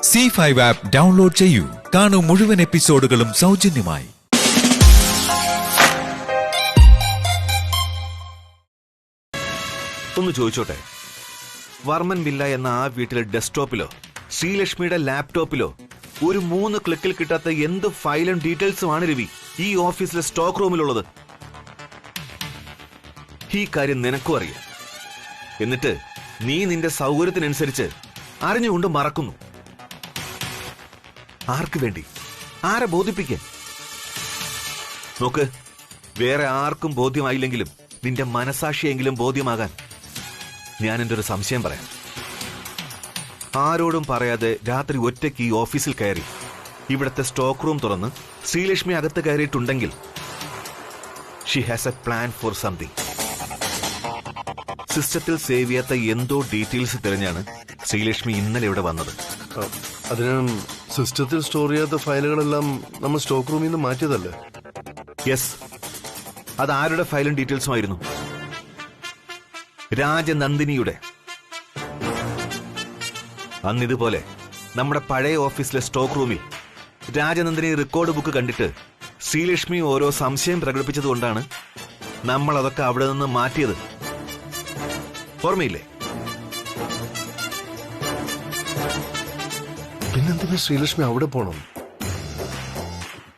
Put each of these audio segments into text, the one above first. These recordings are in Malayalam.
C5 ആപ്പ് ഡൗൺലോഡ് ചെയ്യൂ. കാണൂ മുഴുവൻ എപ്പിസോഡുകളും സൗജന്യമായി. ഒന്ന് ചോദിച്ചോട്ടെ, വർമ്മൻ വില്ല എന്ന ആ വീട്ടിലെ ഡെസ്ക്ടോപ്പിലോ ശ്രീലക്ഷ്മിയുടെ ലാപ്ടോപ്പിലോ ഒരു 3 ക്ലിക്കിൽ കിട്ടാത്ത എന്ത് ഫയലും ഡീറ്റെയിൽസുമാണ് രവി ഈ ഓഫീസിലെ സ്റ്റോക്ക് റൂമിലുള്ളത്? ഈ കാര്യം നിനക്കും അറിയാം. എന്നിട്ട് നീ നിന്റെ സൗകര്യത്തിനനുസരിച്ച് അറിഞ്ഞുകൊണ്ട് മറക്കുന്നു. ആർക്ക് വേണ്ടി? ആരെ ബോധിപ്പിക്കാൻ? നോക്ക്, വേറെ ആർക്കും ബോധ്യമായില്ലെങ്കിലും നിന്റെ മനസാക്ഷിയെങ്കിലും ബോധ്യമാകാൻ ഞാൻ എൻ്റെ ഒരു സംശയം പറയാം. ആരോടും പറയാതെ രാത്രി ഒറ്റയ്ക്ക് ഈ ഓഫീസിൽ കയറി ഇവിടുത്തെ സ്റ്റോക്ക് റൂം തുറന്ന് ശ്രീലക്ഷ്മി അകത്ത് കയറിയിട്ടുണ്ടെങ്കിൽ she has a plan for something. സിസ്റ്റത്തിൽ സേവ് ചെയ്യാത്ത എന്തോ ഡീറ്റെയിൽസ് തിരഞ്ഞാണ് ശ്രീലക്ഷ്മി ഇന്നലെ ഇവിടെ വന്നത്. അതിന് സിസ്റ്റത്തിൽ സ്റ്റോർ ചെയ്യാത്ത ഫയലുകളെല്ലാം നമ്മൾ സ്റ്റോക്ക് റൂമിൽ നിന്ന് മാറ്റിയതല്ലേ? യെസ്, അത് ആരുടെ ഫയലും ഡീറ്റെയിൽസുമായിരുന്നു? രാജനന്ദിനിയുടെ. അന്നിതുപോലെ നമ്മുടെ പഴയ ഓഫീസിലെ സ്റ്റോക്ക് റൂമിൽ രാജനന്ദിനി റെക്കോർഡ് ബുക്ക് കണ്ടിട്ട് ശ്രീലക്ഷ്മി ഓരോ സംശയം പ്രകടിപ്പിച്ചതുകൊണ്ടാണ് നമ്മൾ അതൊക്കെ അവിടെ നിന്ന് മാറ്റിയത്. ഓർമ്മയില്ലേ? പിന്നെന്തിനാ ശ്രീലക്ഷ്മി അവിടെ പോണം?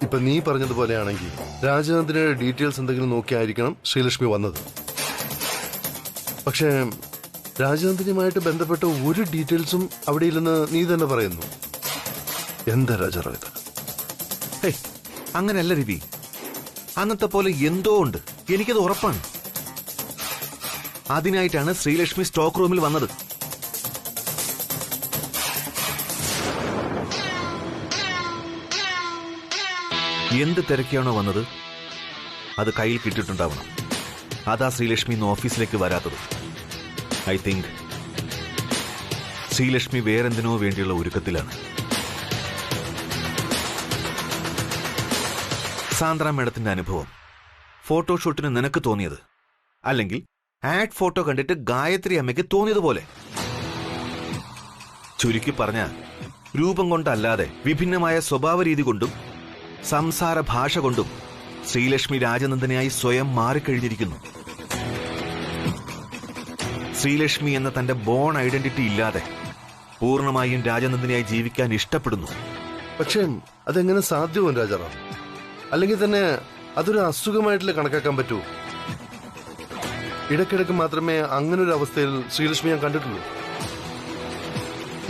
ഇപ്പൊ നീ പറഞ്ഞതുപോലെയാണെങ്കിൽ രാജനന്ദിനിയുടെ ഡീറ്റെയിൽസ് എന്തെങ്കിലും നോക്കിയായിരിക്കണം ശ്രീലക്ഷ്മി വന്നത്. പക്ഷേ രാജനന്ദിനിയുമായിട്ട് ബന്ധപ്പെട്ട ഒരു ഡീറ്റെയിൽസും അവിടെ ഇല്ലെന്ന് നീ തന്നെ പറയുന്നു. എന്താ രാജാറാവ് ഇത്? അങ്ങനെയല്ല രവി, അന്നത്തെ പോലെ എന്തോ ഉണ്ട്, എനിക്കത് ഉറപ്പാണ്. അതിനായിട്ടാണ് ശ്രീലക്ഷ്മി സ്റ്റോക്ക് റൂമിൽ വന്നത്. എന്ത് തിരക്കിയാണോ വന്നത് അത് കയ്യിൽ കിട്ടിയിട്ടുണ്ടാവണം. അതാ ശ്രീലക്ഷ്മി ഇന്ന് ഓഫീസിലേക്ക് വരാത്തത്. ഐ തിങ്ക് ശ്രീലക്ഷ്മി വേറെന്തിനോ വേണ്ടിയുള്ള ഒരുക്കത്തിലാണ്. സാന്ദ്ര മേഡത്തിന്റെ അനുഭവം, ഫോട്ടോഷൂട്ടിന് നിനക്ക് തോന്നിയത്, അല്ലെങ്കിൽ ആഡ് ഫോട്ടോ കണ്ടിട്ട് ഗായത്രി അമ്മയ്ക്ക് തോന്നിയതുപോലെ. ചുരുക്കി പറഞ്ഞ, രൂപം കൊണ്ടല്ലാതെ വിഭിന്നമായ സ്വഭാവ രീതി കൊണ്ടും സംസാര ഭാഷ കൊണ്ടും ശ്രീലക്ഷ്മി രാജനന്ദനായി സ്വയം മാറിക്കഴിഞ്ഞിരിക്കുന്നു. ശ്രീലക്ഷ്മി എന്ന തന്റെ ബോൺ ഐഡന്റിറ്റി ഇല്ലാതെ പൂർണ്ണമായും രാജനന്ദനായി ജീവിക്കാൻ ഇഷ്ടപ്പെടുന്നു. പക്ഷേ അതെങ്ങനെ സാധ്യവും രാജാറാം? അല്ലെങ്കിൽ തന്നെ അതൊരു അസുഖമായിട്ടല്ലേ കണക്കാക്കാൻ പറ്റൂ? ഇടയ്ക്കിടയ്ക്ക് മാത്രമേ അങ്ങനൊരു അവസ്ഥയിൽ ശ്രീലക്ഷ്മി ഞാൻ കണ്ടിട്ടുള്ളൂ.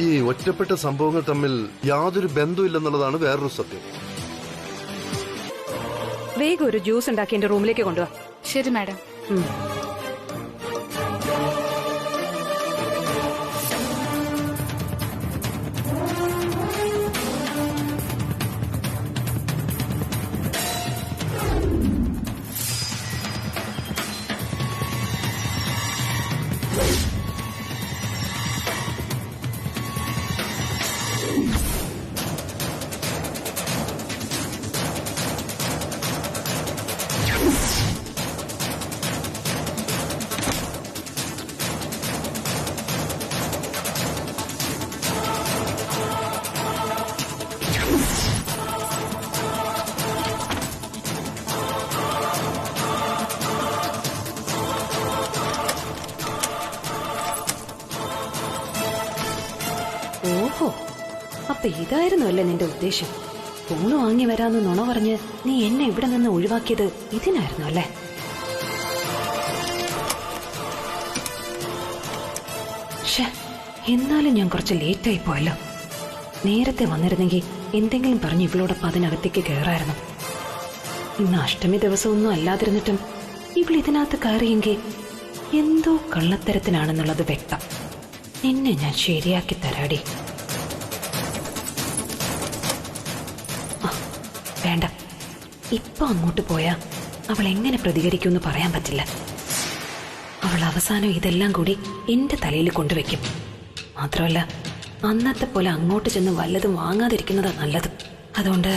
ഈ ഒറ്റപ്പെട്ട സംഭവങ്ങൾ തമ്മിൽ യാതൊരു ബന്ധമില്ലെന്നുള്ളതാണ് വേറൊരു സത്യം. വേഗം ഒരു ജ്യൂസ് ഉണ്ടാക്കി എന്റെ റൂമിലേക്ക് കൊണ്ടുവാ. ശരി മാഡം. ഓഹോ, അപ്പൊ ഇതായിരുന്നു അല്ലേ നിന്റെ ഉദ്ദേശം? ഫോണ് വാങ്ങി വരാന്ന് നുണ പറഞ്ഞ് നീ എന്നെ ഇവിടെ നിന്ന് ഒഴിവാക്കിയത് ഇതിനായിരുന്നു അല്ലേ? എന്നാലും ഞാൻ കുറച്ച് ലേറ്റായി പോയല്ലോ. നേരത്തെ വന്നിരുന്നെങ്കിൽ എന്തെങ്കിലും പറഞ്ഞ് ഇവളോടൊപ്പം അതിനകത്തേക്ക് കയറായിരുന്നു. ഇന്ന് അഷ്ടമി ദിവസമൊന്നും അല്ലാതിരുന്നിട്ടും ഇവൾ ഇതിനകത്ത് കയറിയെങ്കിൽ എന്തോ കള്ളത്തരത്തിനാണെന്നുള്ളത് വ്യക്തം. നിന്നെ ഞാൻ ശരിയാക്കി തരാടി. വേണ്ട, ഇപ്പൊ അങ്ങോട്ട് പോയാ അവൾ എങ്ങനെ പ്രതികരിക്കുമെന്ന് പറയാൻ പറ്റില്ല. അവൾ അവസാനം ഇതെല്ലാം കൂടി എന്റെ തലയിൽ കൊണ്ടുവയ്ക്കും. മാത്രമല്ല, അന്നത്തെ പോലെ അങ്ങോട്ട് ചെന്ന് വല്ലതും വാങ്ങാതിരിക്കുന്നതാ നല്ലത്. അതുകൊണ്ട്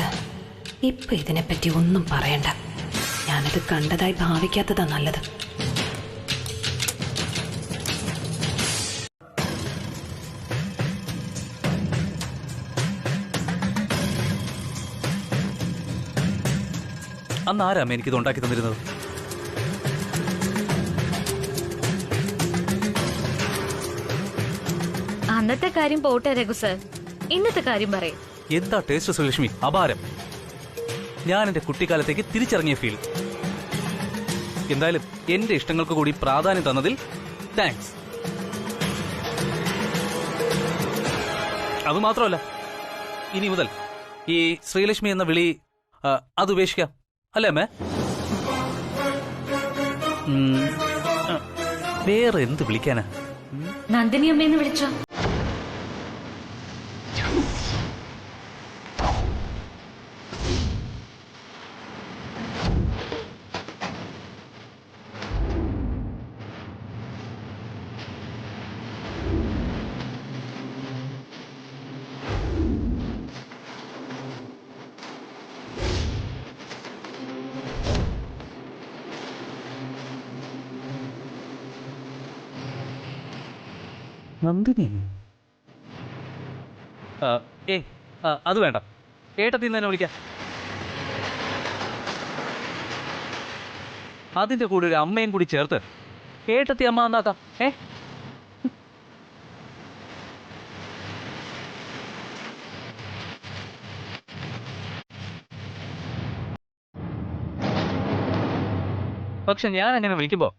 ഇപ്പൊ ഇതിനെപ്പറ്റി ഒന്നും പറയണ്ട. ഞാനത് കണ്ടതായി ഭാവിക്കാത്തതാ നല്ലത്. അന്ന് ആരാ എനിക്കിത് ഉണ്ടാക്കി തന്നിരുന്നത്? അന്നത്തെ കാര്യം പോട്ടെ രഘു സർ, ഇന്നത്തെ കാര്യം പറയും. എന്താ ടേസ്റ്റ് ശ്രീലക്ഷ്മി? അപാരം. ഞാൻ എന്റെ കുട്ടിക്കാലത്തേക്ക് തിരിച്ചിറങ്ങിയ ഫീൽ. എന്തായാലും എന്റെ ഇഷ്ടങ്ങൾക്ക് കൂടി പ്രാധാന്യം തന്നതിൽ താങ്ക്സ്. അതുമാത്രമല്ല, ഇനി മുതൽ ഈ ശ്രീലക്ഷ്മി എന്ന വിളി അത് ഉപേക്ഷിക്കാം, അല്ലേ അമ്മേ? വേറെ എന്ത് വിളിക്കാനാ? നന്ദിനി അമ്മയെന്ന് വിളിച്ചോ? നന്ദിനി? അത് വേണ്ട, ഏട്ടത്തിൽ നിന്ന് തന്നെ വിളിക്കാം. അതിന്റെ കൂടെ ഒരു അമ്മയും കൂടി ചേർത്ത് ഏട്ടത്തി അമ്മ എന്നാക്കാം. പക്ഷെ ഞാൻ അങ്ങനെ വിളിക്കുമ്പോ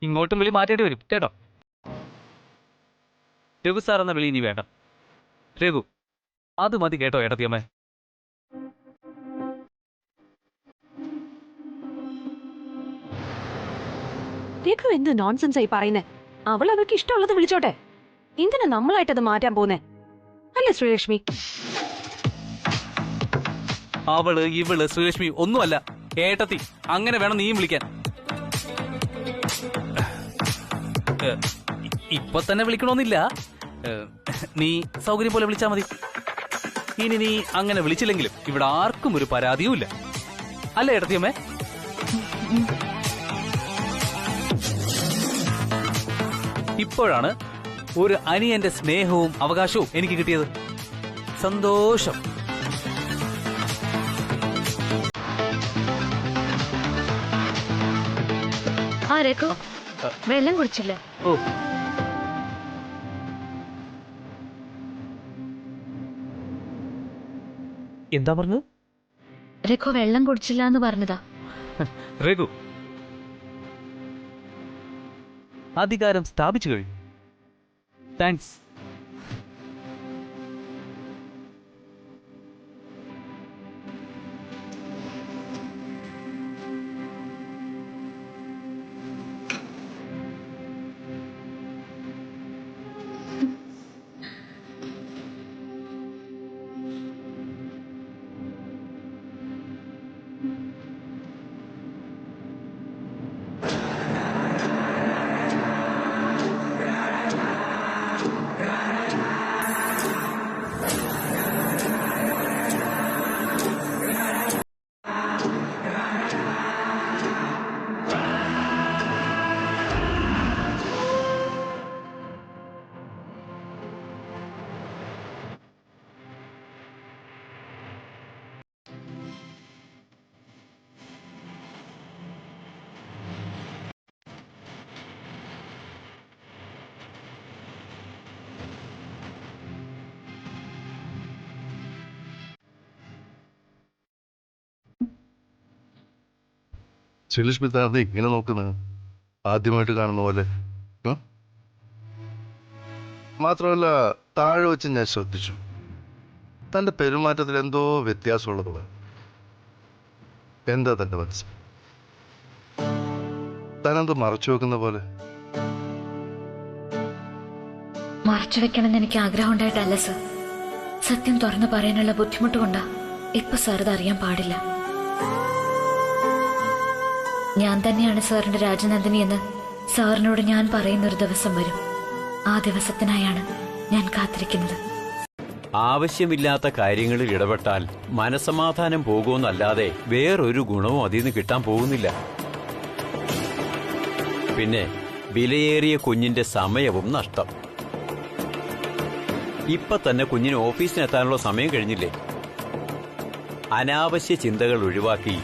ഇങ്ങോട്ടും വിളി മാറ്റേണ്ടി വരും കേട്ടോ. രഘു സാർ എന്ന വിളി ഇനി വേണ്ട. രഘു, അത് മതി കേട്ടോ ഏട്ടത്തിയമ്മേ. രഘു എന്ത് നോൺസെൻസ് ആയി പറയുന്നേ? അവൾ അവൾക്ക് ഇഷ്ടമുള്ളത് വിളിച്ചോട്ടെ. എന്തിനാ നമ്മളായിട്ടത് മാറ്റാൻ പോന്നേ? അല്ലേ ശ്രീലക്ഷ്മി? അവള് ഇവള് ശ്രീലക്ഷ്മി ഒന്നുമല്ല, ഏട്ടത്തി. അങ്ങനെ വേണം നീയും വിളിക്കാൻ. ഇപ്പൊ തന്നെ വിളിക്കണമെന്നില്ല, നീ സൗകര്യം പോലെ വിളിച്ചാ മതി. ഇനി നീ അങ്ങനെ വിളിച്ചില്ലെങ്കിലും ഇവിടെ ആർക്കും ഒരു പരാതിയും ഇല്ല, അല്ലേ ഏട്ടത്തിയമ്മേ? ഇപ്പോഴാണ് ഒരു അനിയന്റെ സ്നേഹവും അവകാശവും എനിക്ക് കിട്ടിയത്. സന്തോഷം. ആ രഘു, വെള്ളം കുടിച്ചില്ല? ഓ, എന്താ പറഞ്ഞത്? രഘു വെള്ളം കുടിച്ചില്ല എന്ന് പറഞ്ഞതാ. രഘു, അധികാരം സ്ഥാപിച്ചു കഴിഞ്ഞു. താങ്ക്സ്. ശ്രീലക്ഷ്മി താഴ്ന്ന് ഇങ്ങനെ നോക്കുന്നത് ആദ്യമായിട്ട് കാണുന്ന പോലെ. മാത്രമല്ല, താഴെ വെച്ച് ഞാൻ ശ്രദ്ധിച്ചു, തന്റെ പെരുമാറ്റത്തിൽ എന്തോ വ്യത്യാസമുള്ളതുപോലെ. എന്താ തന്റെ മനസ്സ്? താനെന്തോ മറച്ചു വെക്കുന്ന പോലെ. മറച്ചു വെക്കണമെന്ന് എനിക്ക് ആഗ്രഹം ഉണ്ടായിട്ടല്ല സർ. സത്യം തുറന്നു പറയാനുള്ള ബുദ്ധിമുട്ട് കൊണ്ടാ ഇപ്പൊ സാർ ഇത് അറിയാൻ പാടില്ല. ഞാൻ തന്നെയാണ് സാറിന്റെ രാജനന്ദിനി എന്ന് സാറിനോട് ഞാൻ പറയുന്നൊരു ദിവസം വരും. ആ ദിവസത്തിനായാണ് ഞാൻ കാത്തിരിക്കുന്നത്. ആവശ്യമില്ലാത്ത കാര്യങ്ങളിൽ ഇടപെട്ടാൽ മനസമാധാനം പോകുമെന്നല്ലാതെ വേറൊരു ഗുണവും അതിൽ നിന്ന് കിട്ടാൻ പോകുന്നില്ല. പിന്നെ വിലയേറിയ കുഞ്ഞിന്റെ സമയവും നഷ്ടം. ഇപ്പൊ തന്നെ കുഞ്ഞിന് ഓഫീസിനെത്താനുള്ള സമയം കഴിഞ്ഞില്ലേ? അനാവശ്യ ചിന്തകൾ ഒഴിവാക്കി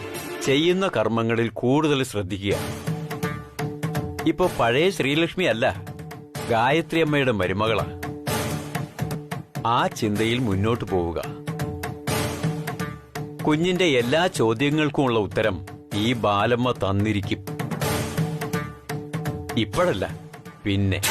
ചെയ്യുന്ന കർമ്മങ്ങളിൽ കൂടുതൽ ശ്രദ്ധിക്കുക. ഇപ്പൊ പഴയ ശ്രീലക്ഷ്മി അല്ല, ഗായത്രി അമ്മയുടെ മരുമകളാ. ആ ചിന്തയിൽ മുന്നോട്ട് പോവുക. കുഞ്ഞിന്റെ എല്ലാ ചോദ്യങ്ങൾക്കുമുള്ള ഉത്തരം ഈ ബാലമ്മ തന്നിരിക്കും. ഇപ്പോഴല്ല, പിന്നെ.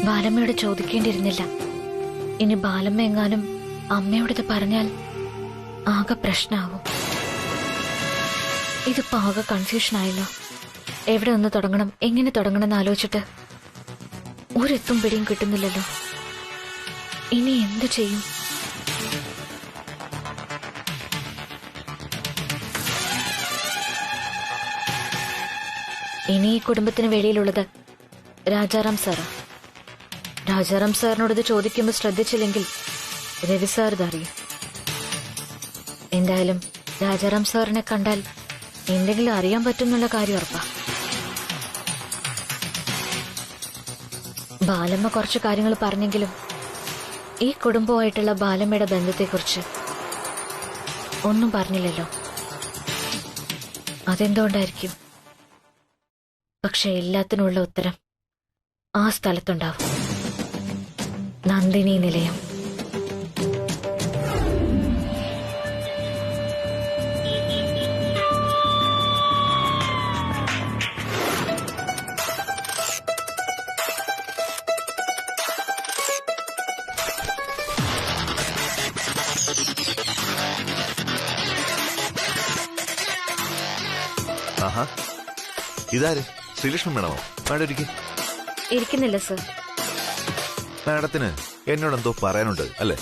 ബാലമ്മയോട് ചോദിക്കേണ്ടിയിരുന്നില്ല. ഇനി ബാലമ്മ എങ്ങാനും അമ്മയോടത് പറഞ്ഞാൽ ആകെ പ്രശ്നമാവും. ഇതിപ്പോ ആകെ കൺഫ്യൂഷൻ ആയല്ലോ. എവിടെ നിന്ന് തുടങ്ങണം, എങ്ങനെ തുടങ്ങണം എന്ന് ആലോചിച്ചിട്ട് ഒരെത്തും പിടിയും കിട്ടുന്നില്ലല്ലോ. ഇനി എന്തു ചെയ്യും? ഇനി ഈ കുടുംബത്തിന് വെളിയിലുള്ളത് രാജാറാം സാറാ. രാജാറാം സാറിനോട് ഇത് ചോദിക്കുമ്പോൾ ശ്രദ്ധിച്ചില്ലെങ്കിൽ രവി സാർ ഇതറിയും. എന്തായാലും രാജാറാം സാറിനെ കണ്ടാൽ എന്തെങ്കിലും അറിയാൻ പറ്റുന്നുള്ള കാര്യം ഉറപ്പാ. ബാലമ്മ കുറച്ച് കാര്യങ്ങൾ പറഞ്ഞെങ്കിലും ഈ കുടുംബവുമായിട്ടുള്ള ബാലമ്മയുടെ ബന്ധത്തെക്കുറിച്ച് ഒന്നും പറഞ്ഞില്ലല്ലോ. അതെന്തുകൊണ്ടായിരിക്കും? പക്ഷെ എല്ലാത്തിനുമുള്ള ഉത്തരം ആ സ്ഥലത്തുണ്ടാവും. നന്ദിനി നിലയം. ആഹാ, ഇതാര്? ശ്രീലക്ഷ്മി മേഡമോ? മാഡം ഇരിക്കും. ഇരിക്കുന്നില്ല സർ. മാഡത്തിന് എന്നോടെന്തോ പറയാനുണ്ട് അല്ലേ?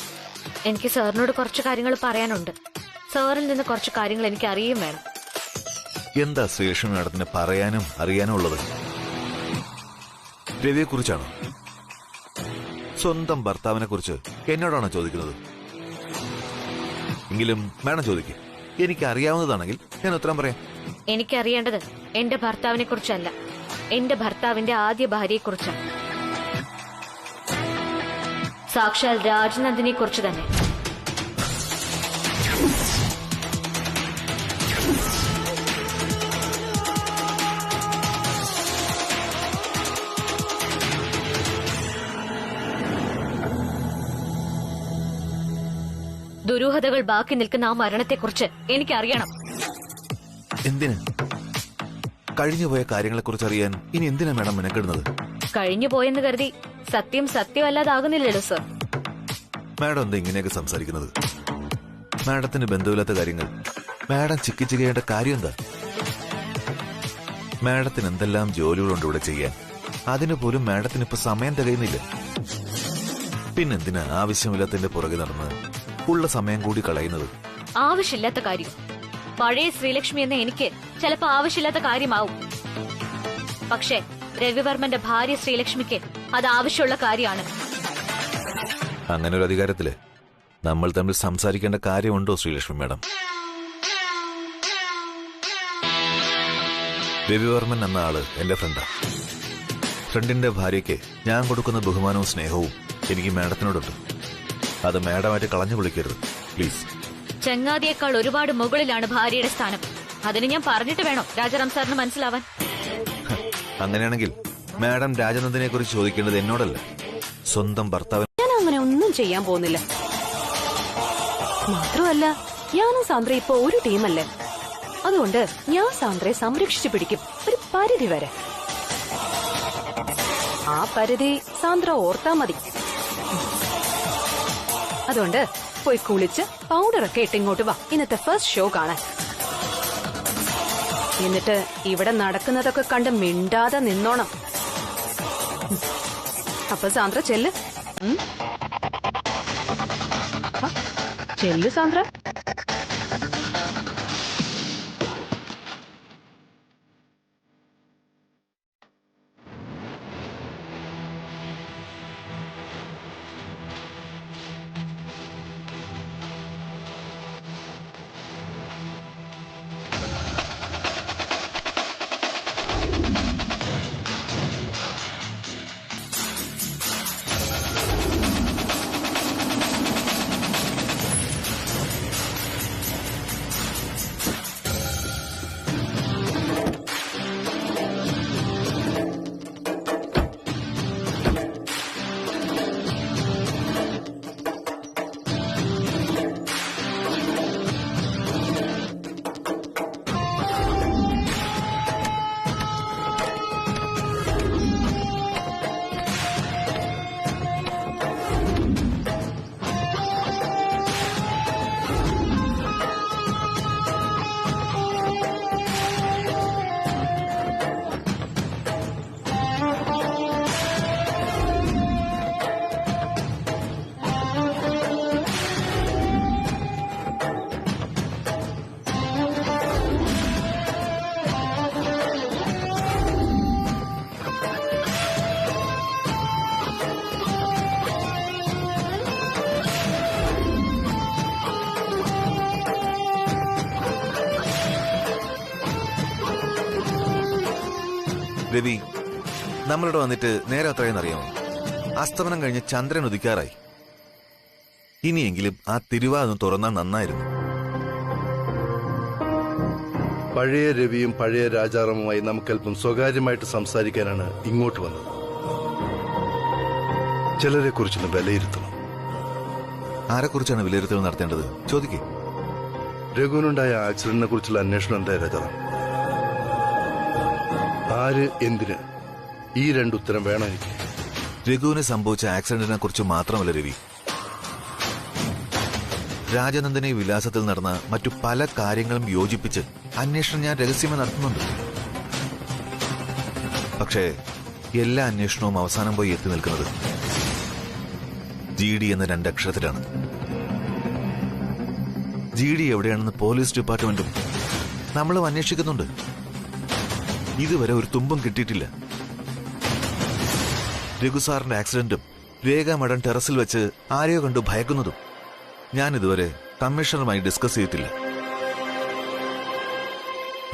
എനിക്ക് സാറിനോട് കുറച്ച് കാര്യങ്ങൾ പറയാനുണ്ട്. സാറിൽ നിന്ന് കുറച്ച് കാര്യങ്ങൾ എനിക്ക് അറിയുകയും വേണം. എന്താ ശ്രീലക്ഷ്മി മാഡത്തിന് പറയാനും അറിയാനും ഉള്ളത്? രവിയെ കുറിച്ചാണോ? സ്വന്തം ഭർത്താവിനെ കുറിച്ച് എന്നോടാണോ ചോദിക്കുന്നത്? എങ്കിലും മാഡം ചോദിക്കും. എനിക്ക് അറിയാവുന്നതാണെങ്കിൽ ഞാൻ ഉത്തരം പറയാം. എനിക്കറിയേണ്ടത് എന്റെ ഭർത്താവിനെ കുറിച്ചല്ല, എന്റെ ഭർത്താവിന്റെ ആദ്യ ഭാര്യയെ കുറിച്ചാണ്. സാക്ഷാൽ രാജനന്ദിനെ കുറിച്ച് തന്നെ. ദുരൂഹതകൾ ബാക്കി നിൽക്കുന്ന ആ മരണത്തെക്കുറിച്ച് എനിക്കറിയണം. എന്തിന്? കഴിഞ്ഞുപോയ കാര്യങ്ങളെക്കുറിച്ച് അറിയാൻ ഇനി എന്തിനാ മാഡം മെനക്കെടുന്നത്? കഴിഞ്ഞു പോയെന്ന് കരുതി സത്യം സത്യമല്ലാതാകുന്നില്ലല്ലോ സർ. മാഡം എന്താ ഇങ്ങനെയൊക്കെ സംസാരിക്കുന്നത്? മാഡത്തിന് ബന്ധമില്ലാത്ത കാര്യങ്ങൾ മാഡം ചിക്കിച്ച് ചെയ്യേണ്ട കാര്യം എന്താ? മാഡത്തിന് എന്തെല്ലാം ജോലികളുണ്ട് ഇവിടെ ചെയ്യാൻ. അതിനു പോലും മാഡത്തിന് ഇപ്പൊ സമയം തികയുന്നില്ല. പിന്നെന്തിനാ ആവശ്യമില്ലാത്തതിന്റെ പുറകെ നടന്ന് ഉള്ള സമയം കൂടി കളയുന്നത്? ആവശ്യമില്ലാത്ത കാര്യം പഴയ ശ്രീലക്ഷ്മി എന്ന എനിക്ക് ചിലപ്പോ ആവശ്യമില്ലാത്ത കാര്യമാവും. പക്ഷേ രവിവർമ്മന്റെ ഭാര്യ ശ്രീലക്ഷ്മിക്ക് അത് ആവശ്യമുള്ള കാര്യമാണ്. അങ്ങനെ ഒരു അധികാരത്തില് നമ്മൾ തമ്മിൽ സംസാരിക്കേണ്ട കാര്യമുണ്ടോ ശ്രീലക്ഷ്മി മാഡം? രവിവർമ്മൻ എന്ന ആള് എന്റെ ഫ്രണ്ടാ. ഫ്രണ്ടിന്റെ ഭാര്യയ്ക്ക് ഞാൻ കൊടുക്കുന്ന ബഹുമാനവും സ്നേഹവും എനിക്ക് മാഡത്തിനോടുണ്ട്. അത് മാഡമായിട്ട് കളഞ്ഞു വിളിക്കരുത് പ്ലീസ്. ചങ്ങാതിയേക്കാൾ ഒരുപാട് മുകളിലാണ് ഭാര്യയുടെ സ്ഥാനം. അതിന് ഞാൻ പറഞ്ഞിട്ട് വേണം രാജാറാം സാറിന് മനസ്സിലാവാൻ. അങ്ങനെയാണെങ്കിൽ മാഡം രാജനന്ദിനെ കുറിച്ച് ചോദിക്കേണ്ടത് എന്നോടല്ല, സ്വന്തം ഭർത്താവ്. ഞാൻ അങ്ങനെ ഒന്നും ചെയ്യാൻ പോകുന്നില്ല. മാത്രമല്ല ഞാനും സാന്ദ്ര ഇപ്പൊ ഒരു ടീമല്ലേ. അതുകൊണ്ട് ഞാൻ സാന്ദ്രയെ സംരക്ഷിച്ചു പിടിക്കും ഒരു പരിധി വരെ. ആ പരിധി സാന്ദ്ര ഓർത്താ മതി. അതുകൊണ്ട് പോയി കുളിച്ച് പൗഡറൊക്കെ ഇട്ട് ഇങ്ങോട്ട് വാ, ഇന്നത്തെ ഫസ്റ്റ് ഷോ കാണാൻ. എന്നിട്ട് ഇവിടെ നടക്കുന്നതൊക്കെ കണ്ട് മിണ്ടാതെ നിന്നോണം. അപ്പൊ സാന്ദ്ര ചെല്ല്. ചെല്ലു സാന്ദ്ര. രവി, നമ്മളിവിടെ വന്നിട്ട് നേരെ അത്രയെന്ന് അറിയാമോ? അസ്തമനം കഴിഞ്ഞ് ചന്ദ്രൻ ഉദിക്കാറായി. ഇനിയെങ്കിലും ആ തിരുവാതൊന്ന് തുറന്നാൽ നന്നായിരുന്നു. പഴയ രവിയും പഴയ രാജാറാമുമായി നമുക്കല്പം സ്വകാര്യമായിട്ട് സംസാരിക്കാനാണ് ഇങ്ങോട്ട് വന്നത്. ചിലരെ കുറിച്ചൊന്ന് വിലയിരുത്തണം. ആരെക്കുറിച്ചാണ് വിലയിരുത്തൽ നടത്തേണ്ടത്? ചോദിക്കേ. രഘുവിനുണ്ടായ ആക്സിഡന്റിനെ കുറിച്ചുള്ള അന്വേഷണം എന്തായ രാജാറാം? ആര്, എന്തിന്? ഈ രണ്ടുത്തരം വേണം എനിക്ക്. രഘുവിന് സംഭവിച്ച ആക്സിഡന്റിനെ കുറിച്ച് മാത്രമല്ല രവി, രാജനന്ദനെ വിലാസത്തിൽ നടന്ന മറ്റു പല കാര്യങ്ങളും യോജിപ്പിച്ച് അന്വേഷണം ഞാൻ രഹസ്യമായി നടത്തുന്നുണ്ട്. പക്ഷേ എല്ലാ അന്വേഷണവും അവസാനം പോയി എത്തി നിൽക്കുന്നത് GD എന്ന രണ്ടക്ഷരത്തിലാണ്. GD എവിടെയാണെന്ന് പോലീസ് ഡിപ്പാർട്ട്മെന്റും നമ്മളും അന്വേഷിക്കുന്നുണ്ട്. ഇതുവരെ ഒരു തുമ്പും കിട്ടിയിട്ടില്ല. രഘുസാറിന്റെ ആക്സിഡന്റും രേഖ മഠം ടെറസിൽ വെച്ച് ആരെയോ കണ്ടു ഭയക്കുന്നതും ഞാൻ ഇതുവരെ കമ്മീഷണറുമായി ഡിസ്കസ് ചെയ്തിട്ടില്ല.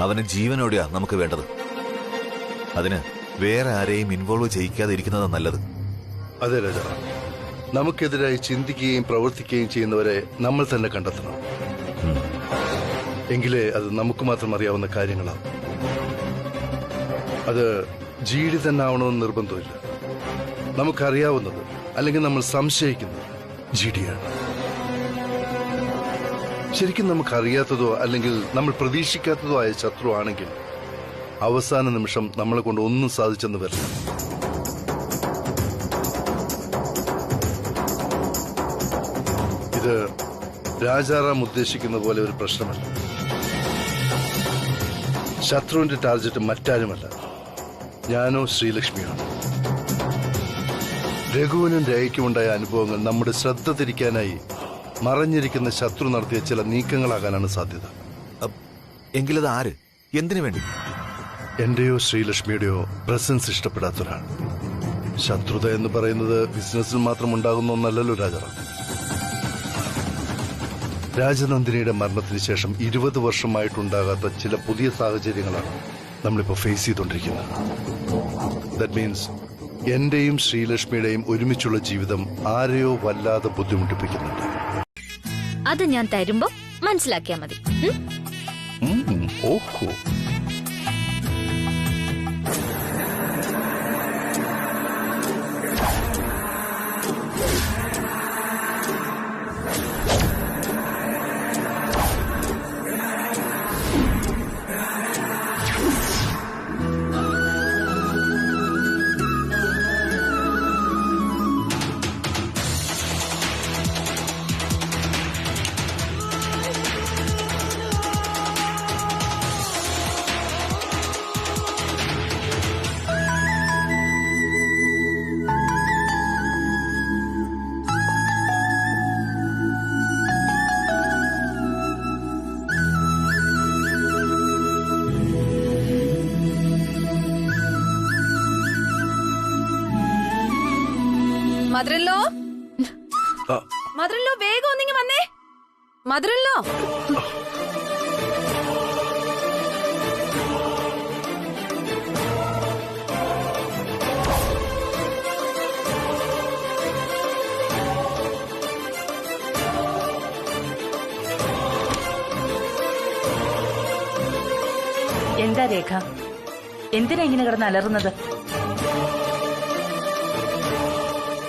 അവന് ജീവനോടെയാ നമുക്ക് വേണ്ടത്. അതിന് വേറെ ആരെയും ഇൻവോൾവ് ചെയ്യിക്കാതെ ഇരിക്കുന്നത് നല്ലത്. അതെ രാജ, നമുക്കെതിരായി ചിന്തിക്കുകയും പ്രവർത്തിക്കുകയും ചെയ്യുന്നവരെ നമ്മൾ തന്നെ കണ്ടെത്തണം. എങ്കിലേ അത് നമുക്ക് മാത്രം അറിയാവുന്ന കാര്യങ്ങളാണ്. അത് GD തന്നെ ആവണമെന്ന് നിർബന്ധമില്ല. നമുക്കറിയാവുന്നത് അല്ലെങ്കിൽ നമ്മൾ സംശയിക്കുന്നത് GD ആണ്. ശരിക്കും നമുക്കറിയാത്തതോ അല്ലെങ്കിൽ നമ്മൾ പ്രതീക്ഷിക്കാത്തതോ ആയ ശത്രു ആണെങ്കിൽ അവസാന നിമിഷം നമ്മളെ കൊണ്ട് ഒന്നും സാധിച്ചെന്ന് വരില്ല. ഇത് രാജാറാം ഉദ്ദേശിക്കുന്ന പോലെ ഒരു പ്രശ്നമല്ല. ശത്രുവിന്റെ ടാർഗറ്റ് മറ്റാരുമല്ല, ഞാനോ ശ്രീലക്ഷ്മിയാണ്. രഘുവിനും രേഖയ്ക്കുമുണ്ടായ അനുഭവങ്ങൾ നമ്മുടെ ശ്രദ്ധ തിരിക്കാനായി മറഞ്ഞിരിക്കുന്ന ശത്രു നടത്തിയ ചില നീക്കങ്ങളാകാനാണ് സാധ്യത. എങ്കിലത് ആര്, എന്തിനു വേണ്ടി? എന്റെയോ ശ്രീലക്ഷ്മിയുടെയോ പ്രസൻസ് ഇഷ്ടപ്പെടാത്ത ഒരാൾ. ശത്രുത എന്ന് പറയുന്നത് ബിസിനസ്സിൽ മാത്രം ഉണ്ടാകുന്ന ഒന്നല്ലല്ലോ രാജാറാം. രാജനന്ദിനിയുടെ മരണത്തിന് ശേഷം 20 വർഷമായിട്ടുണ്ടാകാത്ത ചില പുതിയ സാഹചര്യങ്ങളാണ് നമ്മളിപ്പോ ഫേസ് ചെയ്തുകൊണ്ടിരിക്കുന്നത്. ദാറ്റ് മീൻസ് എന്റെയും ശ്രീലക്ഷ്മിയുടെയും ഒരുമിച്ചുള്ള ജീവിതം ആരെയോ വല്ലാതെ ബുദ്ധിമുട്ടിപ്പിക്കുന്നുണ്ട്. അത് ഞാൻ തരുമ്പോ മനസ്സിലാക്കിയാ മതി. ഓഹോ, മദറിലോ മദറിലോ വേഗം ഒന്നിങ്ങി വന്നേ. മദറിലോ എന്താ രേഖ, എന്തിനാ ഇങ്ങനെ കിടന്ന് അലറുന്നത്?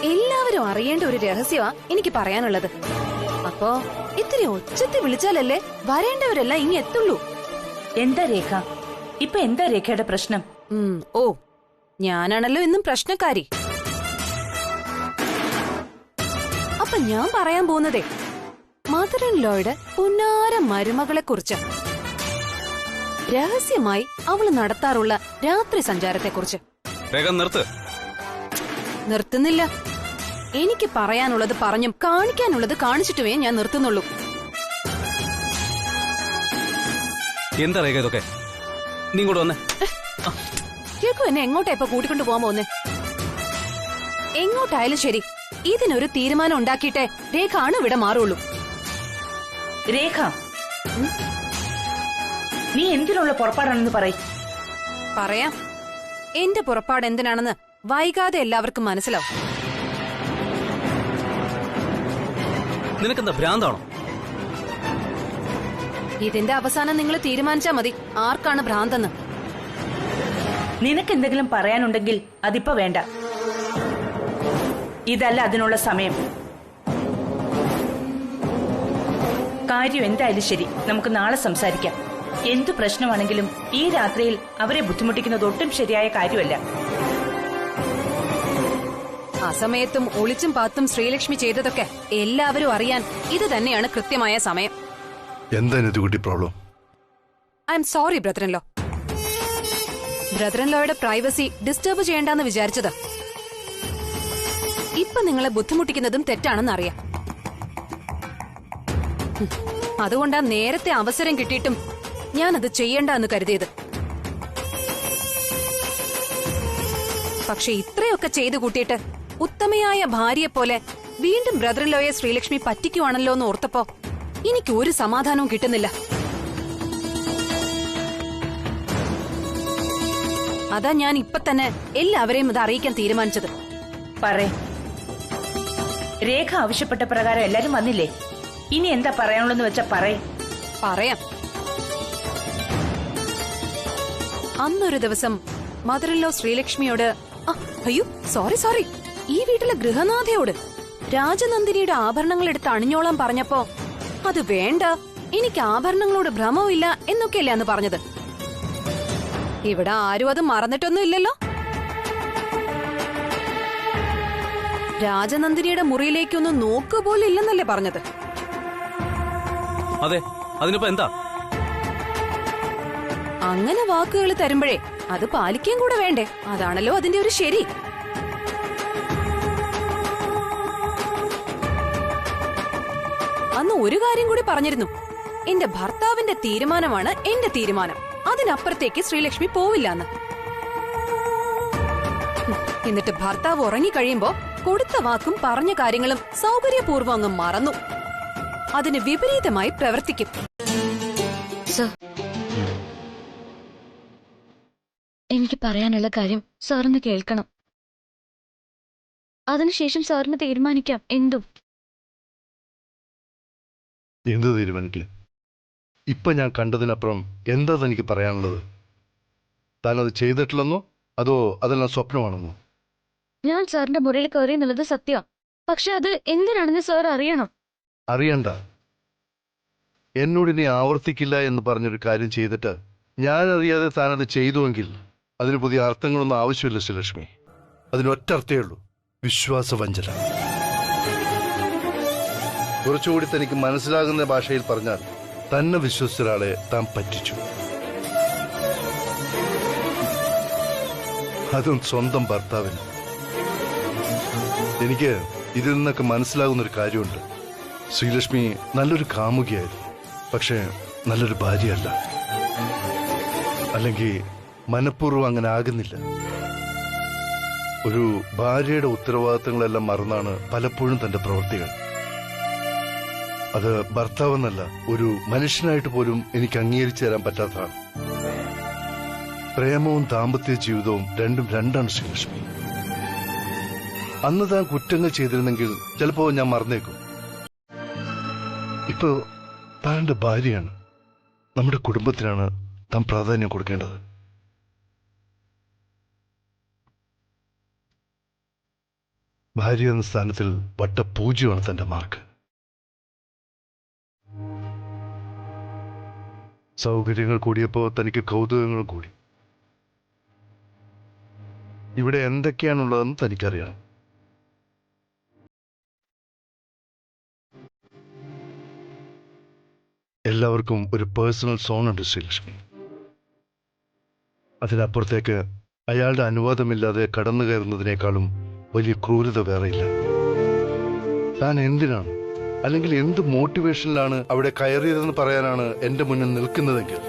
എല്ലാവരും അറിയേണ്ട ഒരു രഹസ്യമാ എനിക്ക് പറയാനുള്ളത്. അപ്പോ ഇത്തിരി ഒച്ചത്തിൽ വിളിച്ചാലല്ലേ വരേണ്ടവരെല്ലാം ഇങ്ങ് എത്തുള്ളൂ. എന്താ രേഖ, ഇപ്പൊ എന്താ രേഖയുടെ പ്രശ്നം? ഓ, ഞാനാണല്ലോ ഇന്നും പ്രശ്നക്കാരി. അപ്പൊ ഞാൻ പറയാൻ പോകുന്നതേ മദർ ഇൻ ലോയുടെ പുന്നാര മരുമകളെ കുറിച്ച്, രഹസ്യമായി അവള് നടത്താറുള്ള രാത്രി സഞ്ചാരത്തെക്കുറിച്ച്. നിർത്തുന്നില്ല. എനിക്ക് പറയാനുള്ളത് പറഞ്ഞും കാണിക്കാനുള്ളത് കാണിച്ചിട്ടുമേ ഞാൻ നിർത്തുന്നുള്ളൂ. എന്താ രേഖ ഇതൊക്കെ? നീ ഇങ്ങോട്ട് വന്നേ. കേക്കു, എന്നെ എങ്ങോട്ടാ ഇപ്പൊ കൂട്ടിക്കൊണ്ടു പോകാൻ പോകുന്നേ? എങ്ങോട്ടായാലും ശരി, ഇതിനൊരു തീരുമാനം ഉണ്ടാക്കിയിട്ടേ രേഖ ആണ് ഇവിടെ മാറുള്ളൂ. രേഖ, നീ എന്തിനുള്ള പുറപ്പാടാണെന്ന് പറയാം. എന്റെ പുറപ്പാട് എന്തിനാണെന്ന് വൈകാതെ എല്ലാവർക്കും മനസ്സിലാവും. നിനക്കെന്താ ഭ്രാന്താണോ? ഇതിന്റെ അവസാനം നിങ്ങൾ തീരുമാനിച്ചാ മതി ആർക്കാണ് ഭ്രാന്തെന്ന്. നിനക്ക് എന്തെങ്കിലും പറയാനുണ്ടെങ്കിൽ അതിപ്പോ വേണ്ട. ഇതല്ല അതിനുള്ള സമയം. കാര്യം എന്തായാലും ശരി, നമുക്ക് നാളെ സംസാരിക്കാം. എന്തു പ്രശ്നമാണെങ്കിലും ഈ രാത്രിയിൽ അവരെ ബുദ്ധിമുട്ടിക്കുന്നത് ഒട്ടും ശരിയായ കാര്യമല്ല. ആ സമയത്തും ഒളിച്ചും പാത്തും ശ്രീലക്ഷ്മി ചെയ്തതൊക്കെ എല്ലാവരും അറിയാൻ ഇത് തന്നെയാണ് കൃത്യമായ സമയം. എന്താണ് ഇത് കുട്ടി problem? I'm sorry brother in law. Brother in ലോയുടെ പ്രൈവസി ഡിസ്റ്റർബ് ചെയ്യേണ്ടെന്ന് വിചാരിച്ചത്. ഇപ്പൊ നിങ്ങളെ ബുദ്ധിമുട്ടിക്കുന്നതും തെറ്റാണെന്ന് അറിയാം. അതുകൊണ്ടാ നേരത്തെ അവസരം കിട്ടിയിട്ടും ഞാനത് ചെയ്യണ്ട എന്ന് കരുതിയത്. പക്ഷെ ഇത്രയൊക്കെ ചെയ്തു കൂട്ടിയിട്ട് ഉത്തമയായ ഭാര്യയെപ്പോലെ വീണ്ടും ബ്രദർ ഇൻ ലോയെ ശ്രീലക്ഷ്മി പറ്റിക്കുവാണല്ലോ എന്ന് ഓർത്തപ്പോ എനിക്ക് ഒരു സമാധാനവും കിട്ടുന്നില്ല. അതാ ഞാൻ ഇപ്പൊ തന്നെ എല്ലാവരെയും ഇത് അറിയിക്കാൻ തീരുമാനിച്ചത്. രേഖ ആവശ്യപ്പെട്ട പ്രകാരം എല്ലാരും വന്നില്ലേ? ഇനി എന്താ പറയാനുള്ളെന്ന് വെച്ചാ പറയാം. അന്നൊരു ദിവസം മദർ ഇൻ ലോ ശ്രീലക്ഷ്മിയോട്, അയ്യോ സോറി, ഈ വീട്ടിലെ ഗൃഹനാഥയോട് രാജനന്ദിനിയുടെ ആഭരണങ്ങൾ എടുത്ത് അണിഞ്ഞോളാൻ പറഞ്ഞപ്പോ അത് വേണ്ട, എനിക്ക് ആഭരണങ്ങളോട് ഭ്രമമില്ല എന്നൊക്കെയല്ലേ അന്ന് പറഞ്ഞത്. ഇവിടെ ആരും അത് മറന്നിട്ടൊന്നും ഇല്ലല്ലോ. രാജനന്ദിനിയുടെ മുറിയിലേക്കൊന്നും നോക്കുപോലും ഇല്ലെന്നല്ലേ പറഞ്ഞത്. അതെ, അതിനിപ്പോ എന്താ? അങ്ങനെ വാക്കുകൾ തരുമ്പോഴേ അത് പാലിക്കാൻ കൂടെ വേണ്ടേ? അതാണല്ലോ അതിന്റെ ഒരു ശരി. അന്ന് ഒരു കാര്യം കൂടി പറഞ്ഞിരുന്നു, എന്റെ ഭർത്താവിന്റെ തീരുമാനമാണ് എന്റെ തീരുമാനം, അതിനപ്പുറത്തേക്ക് ശ്രീലക്ഷ്മി പോവില്ലാന്ന്. എന്നിട്ട് ഭർത്താവ് ഉറങ്ങിക്കഴിയുമ്പോ കൊടുത്ത വാക്കും പറഞ്ഞ കാര്യങ്ങളും സൗകര്യപൂർവ്വം അങ്ങ് മറന്നു. അതിന് വിപരീതമായി പ്രവർത്തിക്കും. എനിക്ക് പറയാനുള്ള കാര്യം സാറിന് കേൾക്കണം. അതിനുശേഷം സാറിന് തീരുമാനിക്കാം എന്തും. എന്ത് തീരുമാനിക്കില്ല? ഇപ്പൊ ഞാൻ കണ്ടതിനപ്പുറം എന്താ തനിക്ക് പറയാനുള്ളത്? താൻ അത് ചെയ്തിട്ടില്ലെന്നോ അതോ അതെല്ലാം സ്വപ്നമാണെന്നോ? ഞാൻ സാറിന്റെ മുറിയിൽ കയറി എന്നുള്ളത് സത്യം. പക്ഷെ അത് എന്തിനാണെന്ന് സാർ അറിയണം. അറിയണ്ട. എന്നോട് ഇനി ആവർത്തിക്കില്ല എന്ന് പറഞ്ഞൊരു കാര്യം ചെയ്തിട്ട് ഞാൻ അറിയാതെ താനത് ചെയ്തുവെങ്കിൽ അതിന് പുതിയ അർത്ഥങ്ങളൊന്നും ആവശ്യമില്ല ശ്രീലക്ഷ്മി. അതിനൊറ്റ അർത്ഥമേ ഉള്ളൂ, വിശ്വാസവഞ്ചന. കുറച്ചുകൂടി തനിക്ക് മനസ്സിലാകുന്ന ഭാഷയിൽ പറഞ്ഞാൽ തന്നെ വിശ്വസിച്ച ഒരാളെ താൻ പറ്റിച്ചു. അതും സ്വന്തം ഭർത്താവിന്. എനിക്ക് ഇതിൽ നിന്നൊക്കെ മനസ്സിലാകുന്നൊരു കാര്യമുണ്ട്. ശ്രീലക്ഷ്മി നല്ലൊരു കാമുകിയായിരുന്നു, പക്ഷേ നല്ലൊരു ഭാര്യയല്ല. അല്ലെങ്കിൽ മനഃപൂർവ്വം അങ്ങനെ ആകുന്നില്ല. ഒരു ഭാര്യയുടെ ഉത്തരവാദിത്തങ്ങളെല്ലാം മറന്നാണ് പലപ്പോഴും തന്റെ പ്രവൃത്തികൾ. അത് ഭർത്താവെന്നല്ല, ഒരു മനുഷ്യനായിട്ട് പോലും എനിക്ക് അംഗീകരിച്ചു തരാൻ പറ്റാത്തതാണ്. പ്രേമവും ദാമ്പത്യ ജീവിതവും രണ്ടും രണ്ടാണ് ശ്രീലക്ഷ്മി. അന്ന് താൻ കുറ്റങ്ങൾ ചെയ്തിരുന്നെങ്കിൽ ചിലപ്പോ ഞാൻ മറന്നേക്കും. ഇപ്പോ താൻ്റെ ഭാര്യയാണ്, നമ്മുടെ കുടുംബത്തിനാണ് താൻ പ്രാധാന്യം കൊടുക്കേണ്ടത്. ഭാര്യ എന്ന സ്ഥാനത്തിൽ വട്ടപൂജ്യമാണ് തന്റെ മാർക്ക്. സൗകര്യങ്ങൾ കൂടിയപ്പോ തനിക്ക് കൗതുകങ്ങൾ കൂടി. ഇവിടെ എന്തൊക്കെയാണുള്ളതെന്ന് തനിക്കറിയാം. എല്ലാവർക്കും ഒരു പേഴ്സണൽ സോണുണ്ട് ശ്രീലക്ഷ്മി. അതിനപ്പുറത്തേക്ക് അയാളുടെ അനുവാദമില്ലാതെ കടന്നു കയറുന്നതിനേക്കാളും വലിയ ക്രൂരത വേറെയില്ല. താൻ എന്തിനാണ്, അല്ലെങ്കിൽ എന്ത് മോട്ടിവേഷനിലാണ് അവിടെ കയറിയതെന്ന് പറയാനാണ് എന്റെ മുന്നിൽ നിൽക്കുന്നതെങ്കിൽ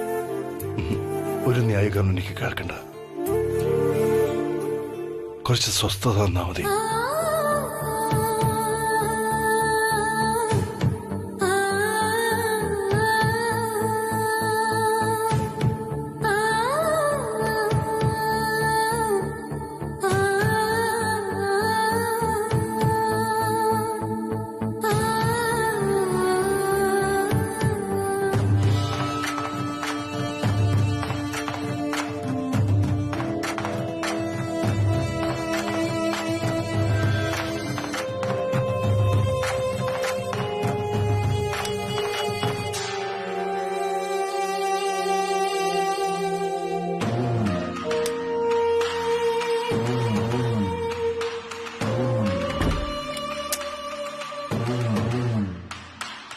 ഒരു ന്യായീകരണം എനിക്ക് കേൾക്കണ്ട. കുറച്ച് സ്വസ്ഥത തന്നാ മതി.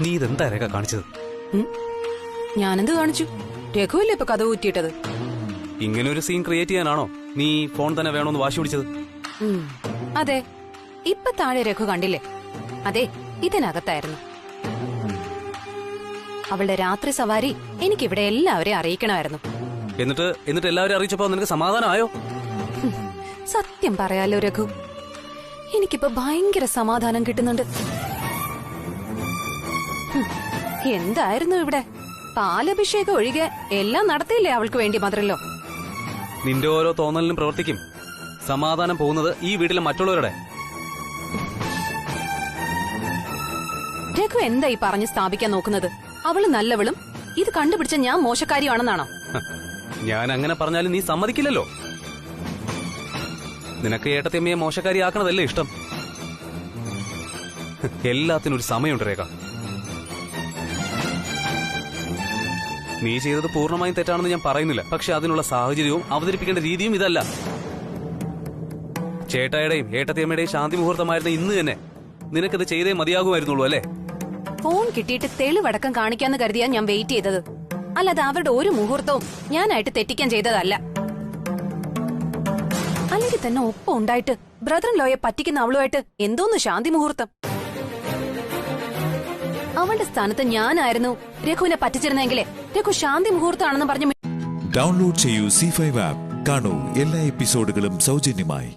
നീ ഇതെന്താ രേഖ കാണിച്ചത്? ഞാനെന്ത് കാണിച്ചു? രഘുവല്ലേ ഇപ്പൊ കഥ ഊറ്റിയിട്ടത്. ഇങ്ങനെ ഒരു സീൻ ക്രിയേറ്റ് ചെയ്യാനാണോ നീ ഫോൺ തന്നെ വേണോന്ന് വാശി പിടിച്ചത്? അതെ, ഇപ്പൊ താഴെ രഘു കണ്ടില്ലേ? അതെ, ഇതിനകത്തായിരുന്നു. അവളുടെ രാത്രി സവാരി എനിക്കിവിടെ എല്ലാവരെയും അറിയിക്കണമായിരുന്നു. എന്നിട്ട് എല്ലാവരും അറിയിച്ചപ്പോ നിനക്ക് സമാധാനമായോ? സത്യം പറയാലോ രഘു, എനിക്കിപ്പോ ഭയങ്കര സമാധാനം കിട്ടുന്നുണ്ട്. എന്തായിരുന്നു ഇവിടെ? പാലഭിഷേകം ഒഴികെ എല്ലാം നടത്തിയില്ലേ അവൾക്ക് വേണ്ടി മാത്രല്ലോ. നിന്റെ ഓരോ തോന്നലിനും പ്രവർത്തിക്കും സമാധാനം പോകുന്നത് ഈ വീട്ടിലെ മറ്റുള്ളവരുടെ. രഘു എന്താ ഈ പറഞ്ഞ് സ്ഥാപിക്കാൻ നോക്കുന്നത്? അവള് നല്ലവളും ഇത് കണ്ടുപിടിച്ച ഞാൻ മോശക്കാരിയാണെന്നാണോ? ഞാൻ അങ്ങനെ പറഞ്ഞാലും നീ സമ്മതിക്കില്ലല്ലോ. നിനക്ക് ഏട്ടത്തിയമ്മയെ മോശക്കാരിയാക്കണതല്ലേ ഇഷ്ടം? എല്ലാത്തിനും ഒരു സമയമുണ്ട് രേഖ. നീ ചെയ്തത് പൂർണ്ണമായും തെറ്റാണെന്ന് ഞാൻ പറയുന്നില്ല, പക്ഷെ അതിനുള്ള സാഹചര്യവും അവതരിപ്പിക്കേണ്ട രീതിയും ഇതല്ല. ചേട്ടായുടെയും ഏട്ടത്തിയമ്മയുടെയും ശാന്തി മുഹൂർത്തമായിരുന്ന ഇന്ന് തന്നെ നിനക്കത് ചെയ്തേ മതിയാകുമായിരുന്നുള്ളൂ അല്ലേ? ഫോൺ കിട്ടിയിട്ട് തെളിവടക്കം കാണിക്കാന്ന് കരുതിയാ ഞാൻ വെയിറ്റ് ചെയ്തത്. അല്ലാതെ അവരുടെ ഒരു മുഹൂർത്തവും ഞാനായിട്ട് തെറ്റിക്കാൻ ചെയ്തതല്ല. അല്ലെങ്കിൽ തന്നെ ഒപ്പം ഉണ്ടായിട്ട് ബ്രദർ ലോയെ പറ്റിക്കുന്ന അവളുമായിട്ട് എന്തോന്ന് ശാന്തി മുഹൂർത്തം? അവളുടെ സ്ഥാനത്ത് ഞാനായിരുന്നു രഘുവിനെ പറ്റിച്ചിരുന്നെങ്കിലേ രഘു ശാന്തി മുഹൂർത്തമാണെന്ന് പറഞ്ഞു. ഡൗൺലോഡ് ചെയ്യൂ C5 ആപ്പ്. കാണൂ എല്ലാ എപ്പിസോഡുകളും സൗജന്യമായി.